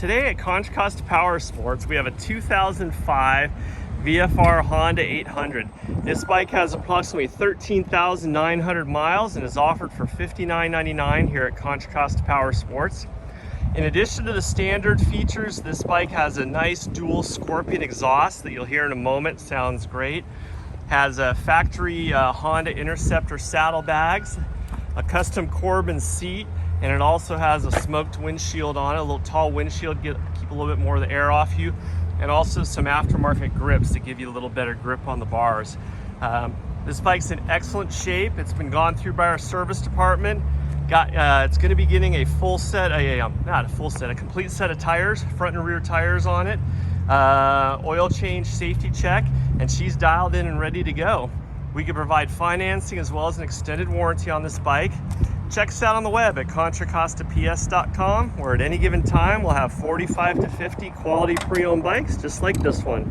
Today at Contra Costa Powersports, we have a 2005 VFR Honda 800. This bike has approximately 13,900 miles and is offered for $59.99 here at Contra Costa Powersports. In addition to the standard features, this bike has a nice dual Scorpion exhaust that you'll hear in a moment. Sounds great. Has a factory Honda Interceptor saddlebags, a custom Corbin seat, and it also has a smoked windshield on it, a little tall windshield, keep a little bit more of the air off you, and also some aftermarket grips to give you a little better grip on the bars. This bike's in excellent shape. It's been gone through by our service department. It's going to be getting a full set, a complete set of tires, front and rear tires on it, oil change, safety check, and she's dialed in and ready to go. We can provide financing as well as an extended warranty on this bike. Check us out on the web at contracostaps.com, where at any given time we'll have 45 to 50 quality pre-owned bikes just like this one.